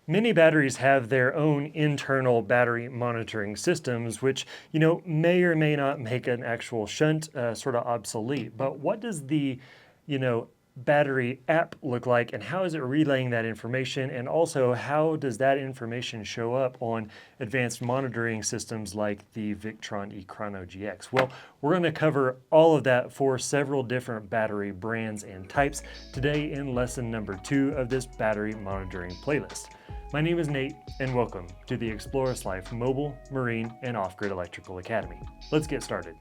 Many batteries have their own internal battery monitoring systems, which, may or may not make an actual shunt sort of obsolete. But what does the, battery app look like, and how is it relaying that information? And also, how does that information show up on advanced monitoring systems like the Victron Ekrano GX? Well, we're going to cover all of that for several different battery brands and types today in lesson number 2 of this battery monitoring playlist. My name is Nate, and welcome to the EXPLORIST.life Mobile, Marine, and Off-Grid Electrical Academy. Let's get started.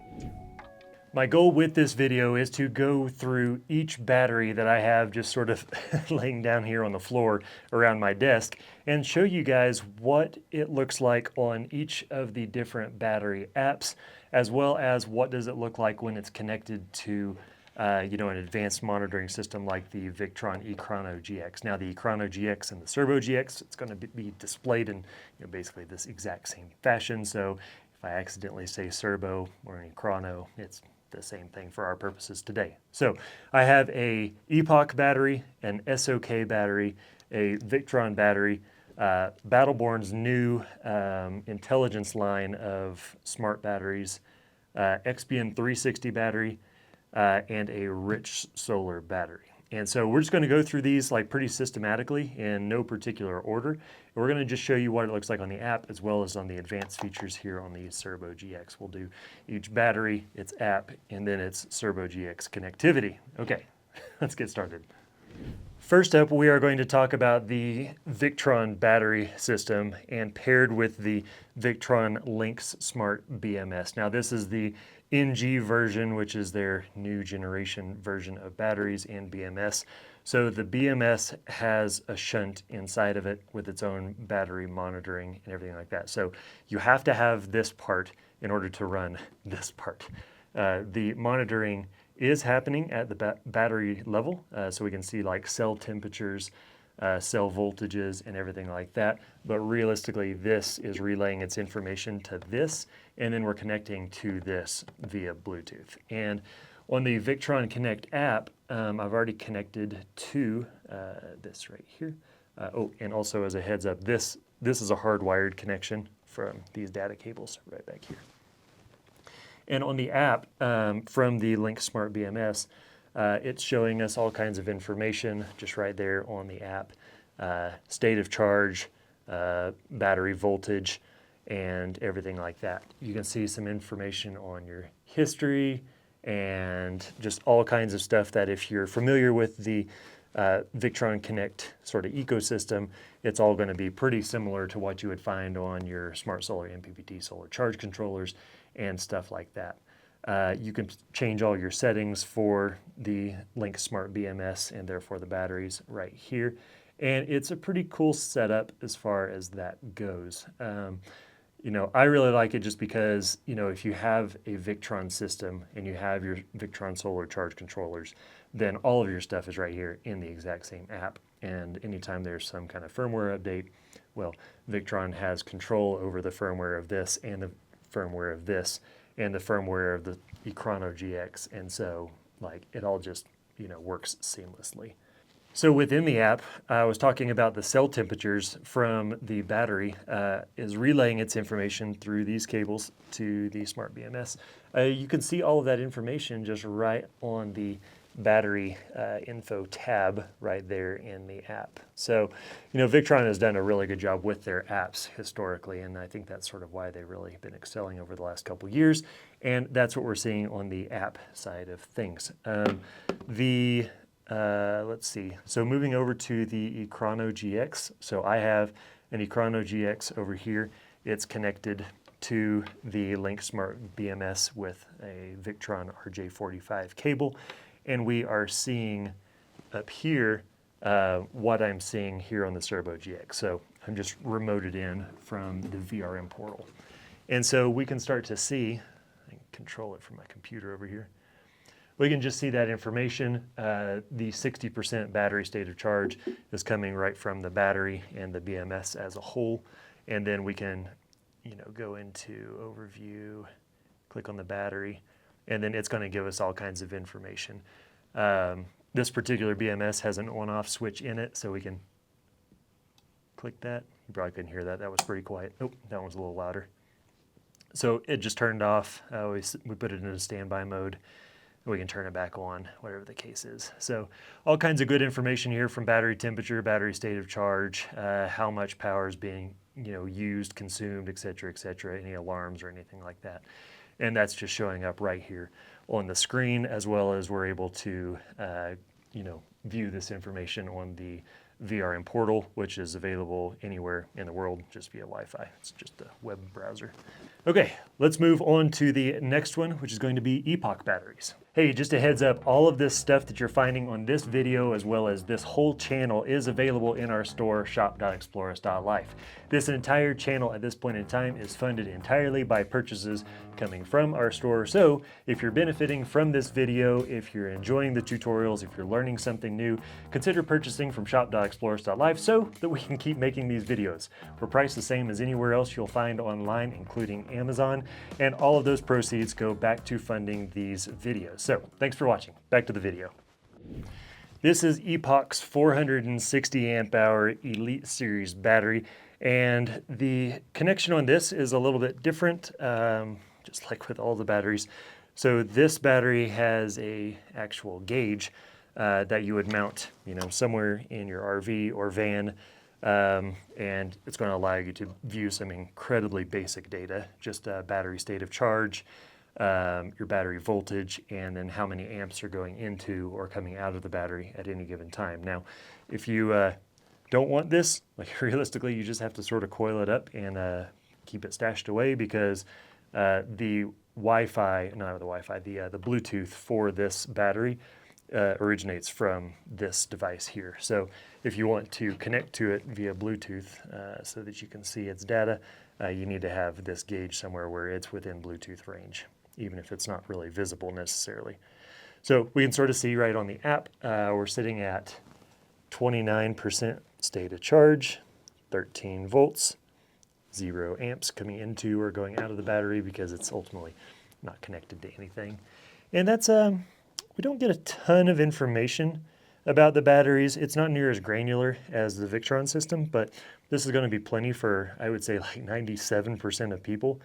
My goal with this video is to go through each battery that I have just sort of laying down here on the floor around my desk and show you guys what it looks like on each of the different battery apps, as well as what does it look like when it's connected to an advanced monitoring system like the Victron Ekrano GX. Now the Ekrano GX and the Cerbo GX, it's going to be displayed in basically this exact same fashion. So if I accidentally say Cerbo or an Ekrano, it's the same thing for our purposes today. So I have a Epoch battery, an SOK battery, a Victron battery, Battleborn's new intelligence line of smart batteries, XBM 360 battery, and a rich solar battery. And so we're just going to go through these like pretty systematically in no particular order. And we're going to just show you what it looks like on the app as well as on the advanced features here on the Cerbo GX. We'll do each battery, its app, and then its Cerbo GX connectivity. Okay, let's get started. First up, we are going to talk about the Victron battery system and paired with the Victron Lynx Smart BMS. Now this is the NG version, which is their new generation version of batteries in BMS. So the BMS has a shunt inside of it with its own battery monitoring and everything like that. So you have to have this part in order to run this part. The monitoring is happening at the battery level, so we can see like cell temperatures, cell voltages, and everything like that. But realistically, this is relaying its information to this, and then we're connecting to this via Bluetooth. And on the Victron Connect app, I've already connected to this right here. And also as a heads up, this is a hardwired connection from these data cables right back here. And on the app from the Lynx Smart BMS, it's showing us all kinds of information just right there on the app. State of charge, battery voltage, and everything like that. You can see some information on your history and just all kinds of stuff that if you're familiar with the Victron Connect sort of ecosystem, it's all going to be pretty similar to what you would find on your Smart Solar MPPT solar charge controllers and stuff like that. You can change all your settings for the Lynx Smart BMS and therefore the batteries right here. And it's a pretty cool setup as far as that goes. I really like it just because, if you have a Victron system and you have your Victron solar charge controllers, then all of your stuff is right here in the exact same app. And anytime there's some kind of firmware update, well, Victron has control over the firmware of this and the firmware of this and the firmware of the Ekrano GX. And so it all just, works seamlessly. So within the app, I was talking about the cell temperatures from the battery is relaying its information through these cables to the Smart BMS. You can see all of that information just right on the battery info tab right there in the app. So, Victron has done a really good job with their apps historically, and I think that's sort of why they've really been excelling over the last couple years, and that's what we're seeing on the app side of things. Let's see, so moving over to the Ekrano GX. So I have an Ekrano GX over here. It's connected to the Lynx Smart BMS with a Victron RJ45 cable. And we are seeing up here what I'm seeing here on the Cerbo GX. So I'm just remoted in from the VRM portal. And so we can start to see, I can control it from my computer over here. We can just see that information. The 60% battery state of charge is coming right from the battery and the BMS as a whole. And then we can, go into overview, click on the battery, and then it's going to give us all kinds of information. This particular BMS has an on-off switch in it, so we can click that. You probably couldn't hear that. That was pretty quiet. Oh, that one's a little louder. So it just turned off. We put it into standby mode. We can turn it back on, whatever the case is. So all kinds of good information here, from battery temperature, battery state of charge, how much power is being used, consumed, et cetera, any alarms or anything like that. And that's just showing up right here on the screen, as well as we're able to view this information on the VRM portal, which is available anywhere in the world just via Wi-Fi. It's just a web browser. Okay, let's move on to the next one, which is going to be Epoch batteries. Hey, just a heads up, all of this stuff that you're finding on this video, as well as this whole channel, is available in our store, shop.explorist.life. This entire channel at this point in time is funded entirely by purchases coming from our store. So if you're benefiting from this video, if you're enjoying the tutorials, if you're learning something new, consider purchasing from shop.explorist.life so that we can keep making these videos. We're priced the same as anywhere else you'll find online, including Amazon, and all of those proceeds go back to funding these videos. So thanks for watching. Back to the video. This is Epoch's 460 amp hour Elite Series battery, and the connection on this is a little bit different, just like with all the batteries. So this battery has a actual gauge that you would mount, somewhere in your RV or van, and it's going to allow you to view some incredibly basic data, just battery state of charge, your battery voltage, and then how many amps are going into or coming out of the battery at any given time. Now, if you don't want this, like realistically, you just have to sort of coil it up and keep it stashed away, because the Bluetooth for this battery originates from this device here. So if you want to connect to it via Bluetooth so that you can see its data, you need to have this gauge somewhere where it's within Bluetooth range, even if it's not really visible necessarily. So we can sort of see right on the app, we're sitting at 29% state of charge, 13 volts, 0 amps coming into or going out of the battery because it's ultimately not connected to anything. And that's, we don't get a ton of information about the batteries. It's not near as granular as the Victron system, but this is going to be plenty for, I would say, like 97% of people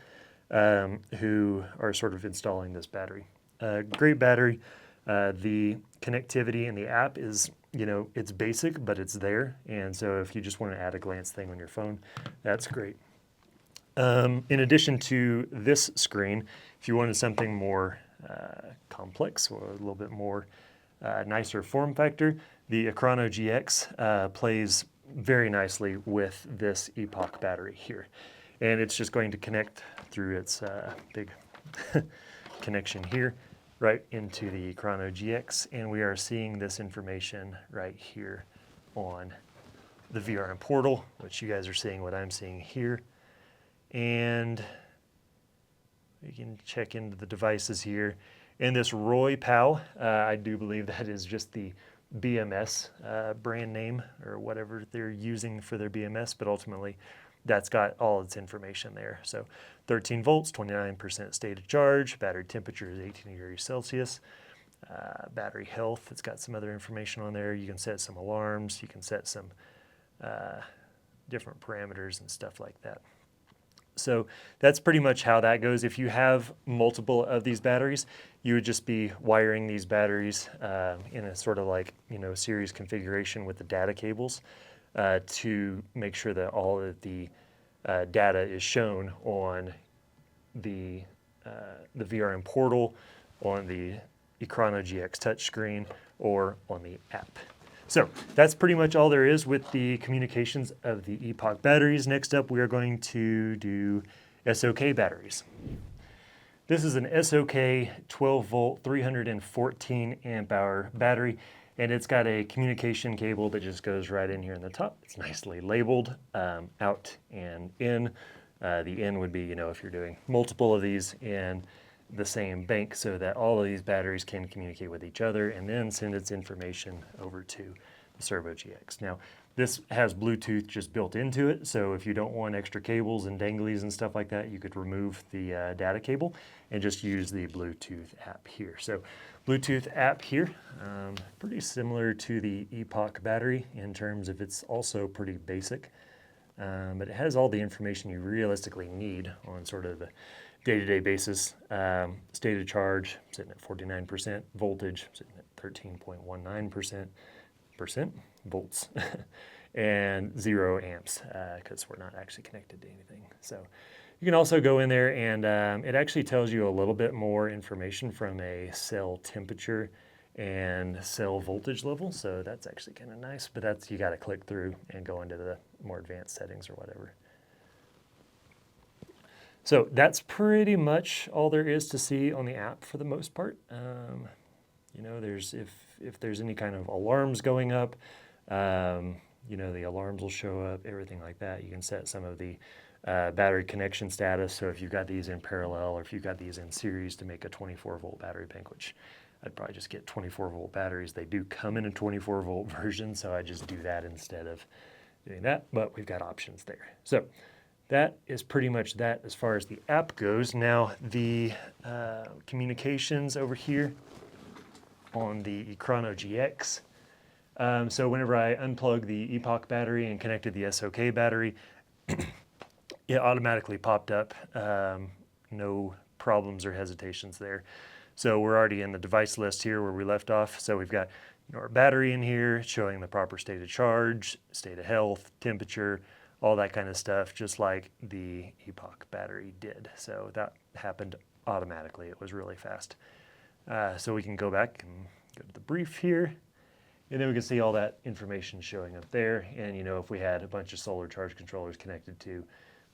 who are sort of installing this battery. Great battery. The connectivity in the app is, it's basic, but it's there. And so if you just want to add a glance thing on your phone, that's great. In addition to this screen, if you wanted something more complex or a little bit more nicer form factor, the Ekrano GX plays very nicely with this Epoch battery here. And it's just going to connect through its big connection here right into the Ekrano GX, and we are seeing this information right here on the VRM portal, which you guys are seeing what I'm seeing here. And we can check into the devices here. And this Roy POW, I do believe that is just the BMS brand name or whatever they're using for their BMS, but ultimately that's got all its information there. So 13 volts, 29% state of charge, battery temperature is 18 degrees Celsius, battery health, it's got some other information on there. You can set some alarms, you can set some different parameters and stuff like that. So that's pretty much how that goes. If you have multiple of these batteries, you would just be wiring these batteries in a sort of like, series configuration with the data cables to make sure that all of the data is shown on the VRM portal, on the Ekrano GX touchscreen, or on the app. So that's pretty much all there is with the communications of the Epoch batteries. Next up, we are going to do SOK batteries. This is an SOK 12 volt, 314 amp hour battery, and it's got a communication cable that just goes right in here in the top. It's nicely labeled out and in. The in would be, if you're doing multiple of these in the same bank, so that all of these batteries can communicate with each other and then send its information over to the Cerbo GX. Now, this has Bluetooth just built into it, so if you don't want extra cables and danglies and stuff like that, you could remove the data cable and just use the Bluetooth app here. So Bluetooth app here, pretty similar to the Epoch battery in terms of it's also pretty basic. but it has all the information you realistically need on sort of a day-to-day basis. State of charge sitting at 49%, voltage sitting at 13.19% volts, and 0 amps because we're not actually connected to anything. So you can also go in there and it actually tells you a little bit more information from a cell temperature and cell voltage level. So that's actually kind of nice, but that's, you got to click through and go into the more advanced settings or whatever. So that's pretty much all there is to see on the app for the most part. You know, there's if there's any kind of alarms going up, you know, the alarms will show up, everything like that. You can set some of the battery connection status. So if you've got these in parallel or if you've got these in series to make a 24-volt battery bank, which I'd probably just get 24-volt batteries. They do come in a 24-volt version, so I just do that instead of doing that, but we've got options there. So that is pretty much that as far as the app goes. Now the communications over here on the Ekrano GX. So whenever I unplugged the Epoch battery and connected the SOK battery, it automatically popped up. No problems or hesitations there. So we're already in the device list here where we left off. So we've got, you know, our battery in here showing the proper state of charge, state of health, temperature, all that kind of stuff, just like the Epoch battery did. So that happened automatically. It was really fast. So we can go back and go to the brief here, and then we can see all that information showing up there. And, you know, if we had a bunch of solar charge controllers connected to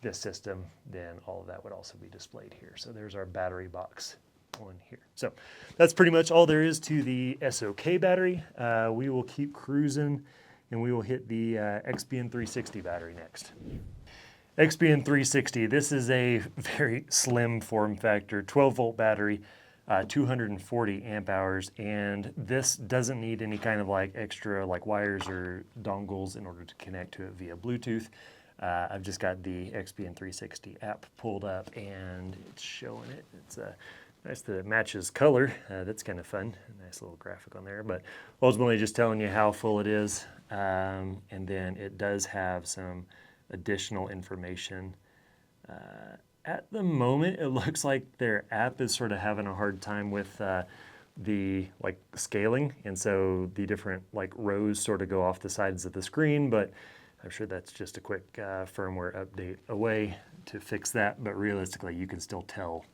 this system, then all of that would also be displayed here. So there's our battery box on here. So that's pretty much all there is to the SOK battery. We will keep cruising and we will hit the XPN 360 battery next. XPN 360, this is a very slim form factor, 12-volt battery, 240 amp hours, and this doesn't need any kind of like extra like wires or dongles in order to connect to it via Bluetooth. I've just got the XPN 360 app pulled up and it's showing it. It's nice that it matches color. That's kind of fun. A nice little graphic on there, but ultimately just telling you how full it is. And then it does have some additional information. At the moment, it looks like their app is sort of having a hard time with the like scaling, and so the different like rows sort of go off the sides of the screen, but I'm sure that's just a quick firmware update away to fix that. But realistically, you can still tell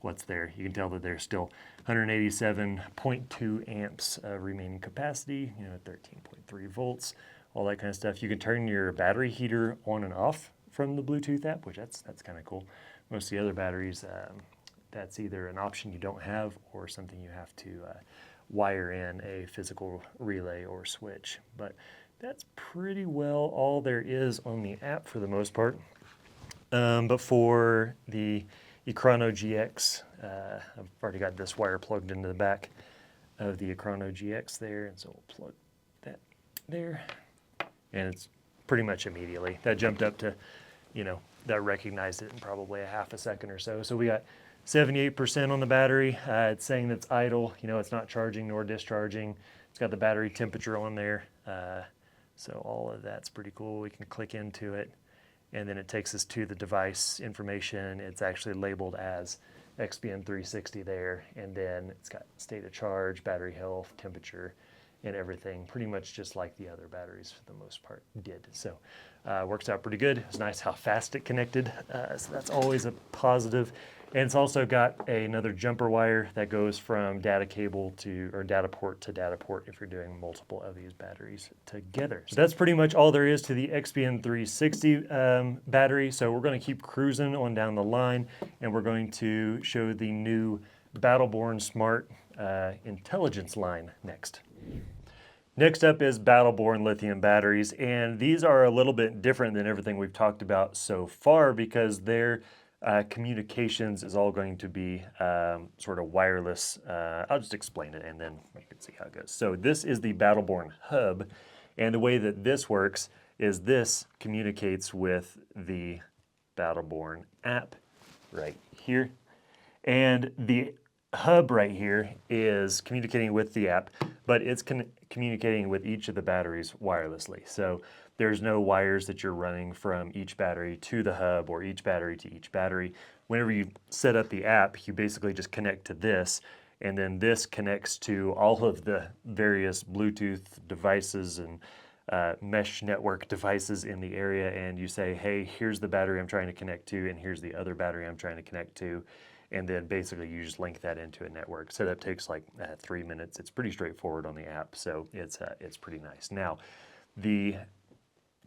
what's there. You can tell that there's still 187.2 amps remaining capacity, you know, 13.3 volts, all that kind of stuff. You can turn your battery heater on and off from the Bluetooth app, which that's kind of cool. Most of the other batteries, that's either an option you don't have or something you have to wire in a physical relay or switch. But that's pretty well all there is on the app for the most part. But for the Ekrano GX, I've already got this wire plugged into the back of the Ekrano GX there, and so we'll plug that there, and it's pretty much immediately. That jumped up to, you know, that recognized it in probably a half a second or so. So we got 78% on the battery. It's saying that's idle. You know, it's not charging nor discharging. It's got the battery temperature on there. So all of that's pretty cool. We can click into it, and then it takes us to the device information. It's actually labeled as XPN 360 there, and then it's got state of charge, battery health, temperature, and everything, pretty much just like the other batteries for the most part did. So works out pretty good. It's nice how fast it connected, so that's always a positive. And it's also got another jumper wire that goes from data cable to, or data port to data port if you're doing multiple of these batteries together. So that's pretty much all there is to the XPN 360 battery. So we're going to keep cruising on down the line, and we're going to show the new Battleborn Smart Intelligence line next. Next up is Battleborn lithium batteries, and these are a little bit different than everything we've talked about so far because their communications is all going to be sort of wireless. I'll just explain it and then you can see how it goes. So this is the Battleborn hub, and the way that this works is this communicates with the Battleborn app right here, and the hub right here is communicating with the app, but it's communicating with each of the batteries wirelessly. So there's no wires that you're running from each battery to the hub or each battery to each battery. Whenever you set up the app, you basically just connect to this, and then this connects to all of the various Bluetooth devices and mesh network devices in the area, and you say, hey, here's the battery I'm trying to connect to, and here's the other battery I'm trying to connect to, and then basically you just link that into a network. So that takes like 3 minutes. It's pretty straightforward on the app, so it's pretty nice. Now, the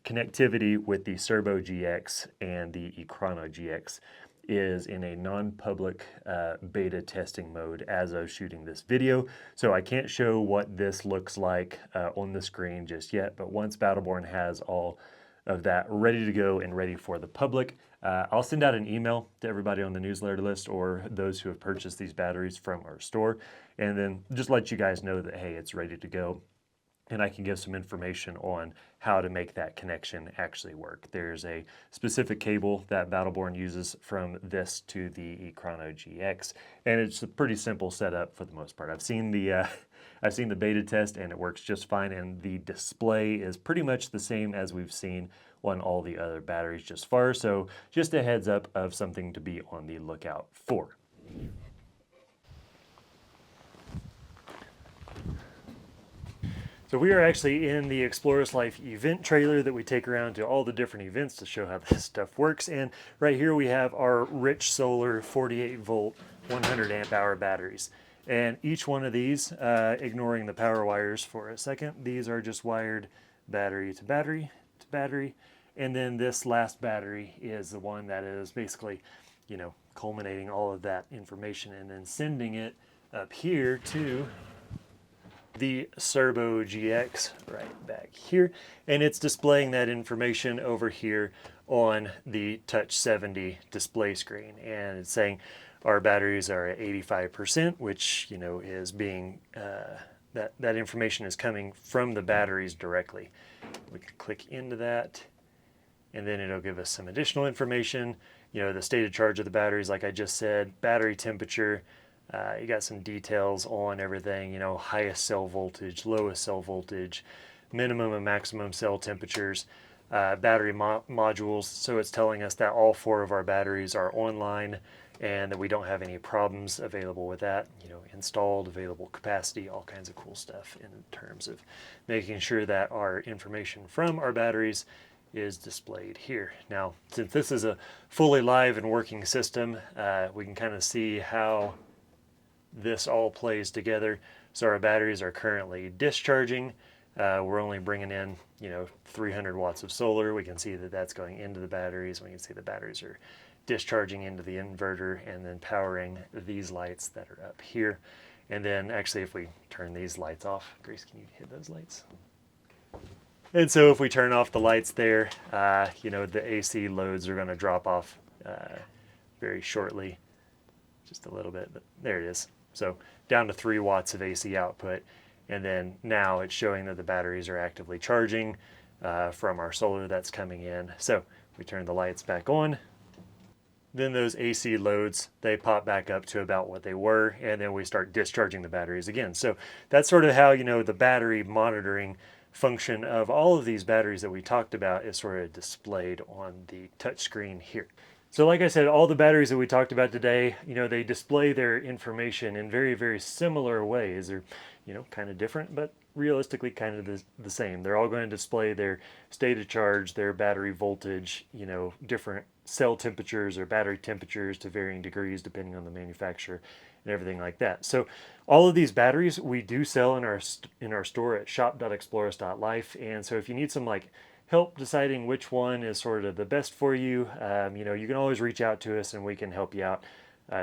connectivity with the Cerbo GX and the Ekrano GX is in a non-public beta testing mode as of shooting this video. So I can't show what this looks like on the screen just yet, but once Battleborn has all of that ready to go and ready for the public, I'll send out an email to everybody on the newsletter list or those who have purchased these batteries from our store, and then just let you guys know that, hey, it's ready to go. And I can give some information on how to make that connection actually work. There's a specific cable that Battleborn uses from this to the Ekrano GX, and it's a pretty simple setup for the most part. I've seen the beta test, and it works just fine, and the display is pretty much the same as we've seen on all the other batteries just far, so just a heads up of something to be on the lookout for. So we are actually in the EXPLORIST.life event trailer that we take around to all the different events to show how this stuff works. And right here we have our rich solar 48 volt 100 amp hour batteries. And each one of these, ignoring the power wires for a second, these are just wired battery to battery to battery. And then this last battery is the one that is basically, you know, culminating all of that information and then sending it up here to the Cerbo GX right back here, and it's displaying that information over here on the Touch 70 display screen, and it's saying our batteries are at 85%, which, you know, is being that information is coming from the batteries directly. We can click into that, and then it'll give us some additional information. You know, the stated charge of the batteries, like I just said, battery temperature. You got some details on everything, you know, highest cell voltage, lowest cell voltage, minimum and maximum cell temperatures, battery modules. So it's telling us that all 4 of our batteries are online and that we don't have any problems available with that, you know, installed, available capacity, all kinds of cool stuff in terms of making sure that our information from our batteries is displayed here. Now, since this is a fully live and working system, we can kind of see how this all plays together. So our batteries are currently discharging. We're only bringing in, you know, 300 watts of solar. We can see that that's going into the batteries. We can see the batteries are discharging into the inverter and then powering these lights that are up here. And then actually, if we turn these lights off, Grace, can you hit those lights? And so if we turn off the lights there, you know, the AC loads are going to drop off very shortly, just a little bit, but there it is. So down to 3 watts of AC output. And then now it's showing that the batteries are actively charging from our solar that's coming in. So we turn the lights back on. Then those AC loads, they pop back up to about what they were, and then we start discharging the batteries again. So that's sort of how, you know, the battery monitoring function of all of these batteries that we talked about is sort of displayed on the touch screen here. So like I said, all the batteries that we talked about today, you know, they display their information in very, very similar ways. They're, you know, kind of different, but realistically kind of the same. They're all going to display their state of charge, their battery voltage, you know, different cell temperatures or battery temperatures to varying degrees depending on the manufacturer and everything like that. So all of these batteries we do sell in our store at shop.explorist.life. And so if you need some like help deciding which one is sort of the best for you, you know, you can always reach out to us and we can help you out.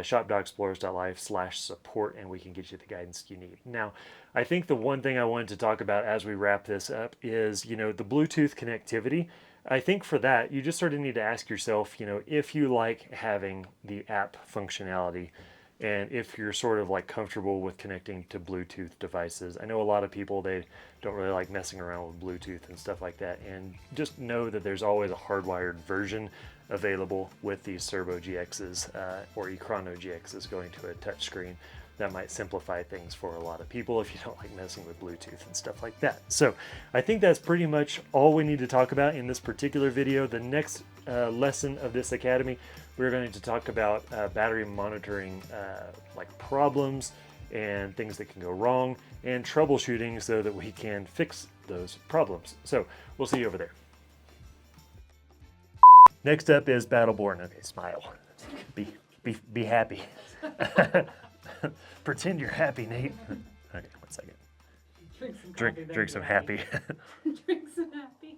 Shop.explorist.life/support, and we can get you the guidance you need. Now, I think the one thing I wanted to talk about as we wrap this up is, you know, the Bluetooth connectivity. I think for that, you just sort of need to ask yourself, you know, if you like having the app functionality and if you're sort of like comfortable with connecting to Bluetooth devices. I know a lot of people, they don't really like messing around with Bluetooth and stuff like that, and just know that there's always a hardwired version available with these Cerbo GXs or Ekrano GXs going to a touchscreen that might simplify things for a lot of people if you don't like messing with Bluetooth and stuff like that. So I think that's pretty much all we need to talk about in this particular video. The next lesson of this academy, we're going to talk about battery monitoring like problems and things that can go wrong and troubleshooting so that we can fix those problems. So we'll see you over there. Next up is Battleborn. Okay, smile. Be happy. Pretend you're happy, Nate. Okay, 1 second. Drink some Drink some happy. Drink some happy.